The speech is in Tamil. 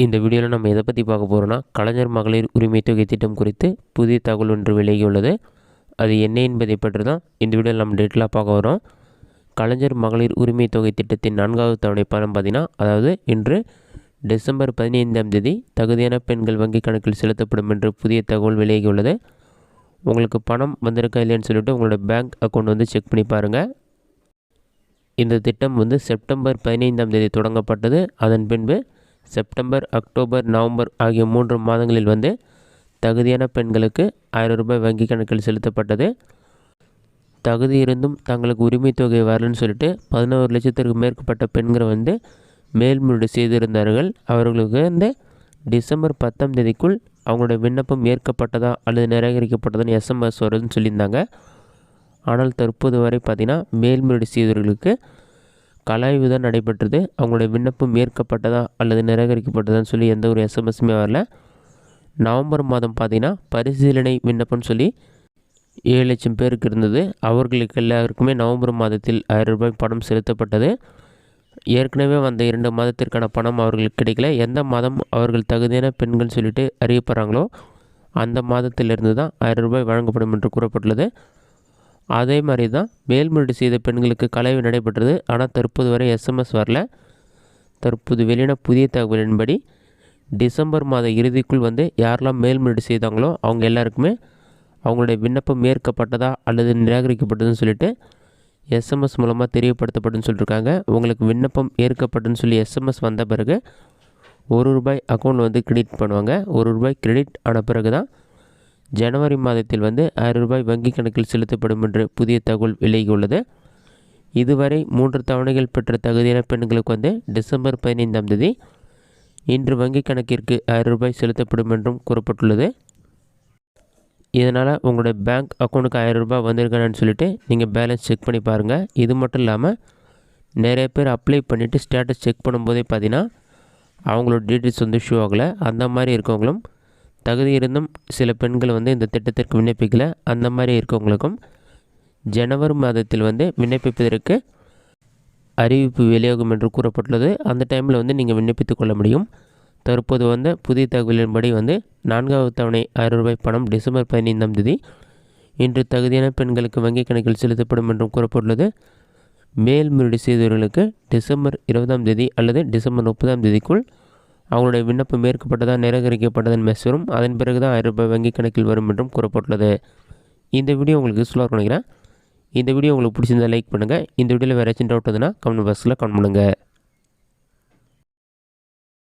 இந்த வீடியோவில் நம்ம எதை பற்றி பார்க்க போகிறோன்னா, கலைஞர் மகளிர் உரிமை தொகை திட்டம் குறித்து புதிய தகவல் ஒன்று விலகியுள்ளது. அது என்ன என்பதை பற்றி தான் இந்த வீடியோவில் நம்ம டீட்டெயிலாக பார்க்க வரோம். கலைஞர் மகளிர் உரிமை தொகை திட்டத்தின் 4வது தவணை பணம் பார்த்தீங்கன்னா, அதாவது இன்று டிசம்பர் 15ஆம் தேதி தகுதியான பெண்கள் வங்கி கணக்கில் செலுத்தப்படும் என்று புதிய தகவல் விலகியுள்ளது. உங்களுக்கு பணம் வந்திருக்கா இல்லைன்னு சொல்லிட்டு உங்களோட பேங்க் அக்கௌண்ட் வந்து செக் பண்ணி பாருங்கள். இந்த திட்டம் வந்து செப்டம்பர் 15ஆம் தேதி தொடங்கப்பட்டது. அதன் பின்பு செப்டம்பர், அக்டோபர், நவம்பர் ஆகிய 3 மாதங்களில் வந்து தகுதியான பெண்களுக்கு 1000 ரூபாய் வங்கி கணக்கில் செலுத்தப்பட்டது. தகுதி இருந்தும் தங்களுக்கு உரிமை தொகை வரலன்னு சொல்லிட்டு 11 லட்சத்திற்கு மேற்பட்ட பெண்களை வந்து மேல்முறையீடு செய்திருந்தார்கள். அவர்களுக்கு வந்து டிசம்பர் 10ஆம் தேதிக்குள் அவங்களோட விண்ணப்பம் ஏற்கப்பட்டதா அல்லது நிராகரிக்கப்பட்டதான்னு எஸ்எம்எஸ் வருதுன்னு சொல்லியிருந்தாங்க. ஆனால் தற்போது வரை பார்த்திங்கன்னா மேல்முறையீடு செய்தவர்களுக்கு கலாய்வு தான் நடைபெற்றது. அவங்களுடைய விண்ணப்பம் ஏற்கப்பட்டதா அல்லது நிராகரிக்கப்பட்டதான்னு சொல்லி எந்த ஒரு எஸ்எம்எஸுமே வரல. நவம்பர் மாதம் பார்த்திங்கன்னா பரிசீலனை விண்ணப்பம்னு சொல்லி 7 லட்சம் பேருக்கு இருந்தது. அவர்களுக்கு எல்லாருக்குமே நவம்பர் மாதத்தில் 1000 ரூபாய் பணம் செலுத்தப்பட்டது. ஏற்கனவே வந்த 2 மாதத்திற்கான பணம் அவர்களுக்கு கிடைக்கல. எந்த மாதம் அவர்கள் தகுதியான பெண்கள் சொல்லிட்டு அறியப்படுறாங்களோ அந்த மாதத்திலிருந்து தான் 1000 ரூபாய் வழங்கப்படும் என்று கூறப்பட்டுள்ளது. அதே மாதிரி தான் மேல்முறையீடு செய்த பெண்களுக்கு கலாய்வு நடைபெற்றது. ஆனால் தற்போது வரை எஸ்எம்எஸ் வரல. தற்போது வெளியான புதிய தகவலின்படி டிசம்பர் மாத இறுதிக்குள் வந்து யாரெல்லாம் மேல்முறையீடு செய்தாங்களோ அவங்க எல்லாருக்குமே அவங்களுடைய விண்ணப்பம் ஏற்கப்பட்டதா அல்லது நிராகரிக்கப்பட்டதுன்னு சொல்லிட்டு எஸ்எம்எஸ் மூலமாக தெரியப்படுத்தப்பட்டுன்னு சொல்லியிருக்காங்க. உங்களுக்கு விண்ணப்பம் ஏற்கப்பட்டுன்னு சொல்லி எஸ்எம்எஸ் வந்த பிறகு 1 ரூபாய் அக்கௌண்ட் வந்து கிரெடிட் பண்ணுவாங்க. 1 ரூபாய் கிரெடிட் ஆன பிறகு தான் ஜனவரி மாதத்தில் வந்து 1000 ரூபாய் வங்கி கணக்கில் செலுத்தப்படும் என்று புதிய தகவல் விலகியுள்ளது. இதுவரை 3 தவணைகள் பெற்ற தகுதியான பெண்களுக்கு வந்து டிசம்பர் 15ஆம் தேதி இன்று வங்கி கணக்கிற்கு 1000 ரூபாய் செலுத்தப்படும் என்றும் கூறப்பட்டுள்ளது. இதனால் உங்களுடைய பேங்க் அக்கௌண்ட்டுக்கு 1000 ரூபாய் வந்திருக்கானு சொல்லிட்டு நீங்கள் பேலன்ஸ் செக் பண்ணி பாருங்கள். இது மட்டும் இல்லாமல் நிறைய பேர் அப்ளை பண்ணிவிட்டு ஸ்டேட்டஸ் செக் பண்ணும்போதே பார்த்தீங்கன்னா அவங்களோட டீட்டெயில்ஸ் வந்து ஷோ ஆகலை. அந்த மாதிரி இருக்கவங்களும் தகுதி இருந்தும் சில பெண்கள் வந்து இந்த திட்டத்திற்கு விண்ணப்பிக்கலை. அந்த மாதிரி இருக்கவங்களுக்கும் ஜனவரி மாதத்தில் வந்து விண்ணப்பிப்பதற்கு அறிவிப்பு வெளியாகும் என்று கூறப்பட்டுள்ளது. அந்த டைமில் வந்து நீங்கள் விண்ணப்பித்து கொள்ள முடியும். தற்போது வந்து புதிய தகவலின்படி வந்து 4வது தவணை 1000 ரூபாய் பணம் டிசம்பர் 15ஆம் தேதி இன்று தகுதியான பெண்களுக்கு வங்கி கணக்கில் செலுத்தப்படும் என்றும் கூறப்பட்டுள்ளது. மேல்முறையீடு செய்தவர்களுக்கு டிசம்பர் 20ஆம் தேதி அல்லது டிசம்பர் 30ஆம் தேதிக்குள் அவங்களுடைய விண்ணப்பம் ஏற்கப்பட்டதா நிராகரிக்கப்பட்டதன் மெசேஜ் வரும். அதன் பிறகு தான் 1000 ரூபாய் வங்கி கணக்கில் வரும் என்றும் கூறப்பட்டுள்ளது. இந்த வீடியோ உங்களுக்கு யூஸ்ஃபுல்லாக நினைக்கிறேன். இந்த வீடியோ உங்களுக்கு பிடிச்சிருந்தால் லைக் பண்ணுங்கள். இந்த வீடியோவில் வேறு ஏதாச்சும் டவுட் வந்ததுன்னா கமெண்ட் பாக்ஸில் கமெண்ட் பண்ணுங்கள்.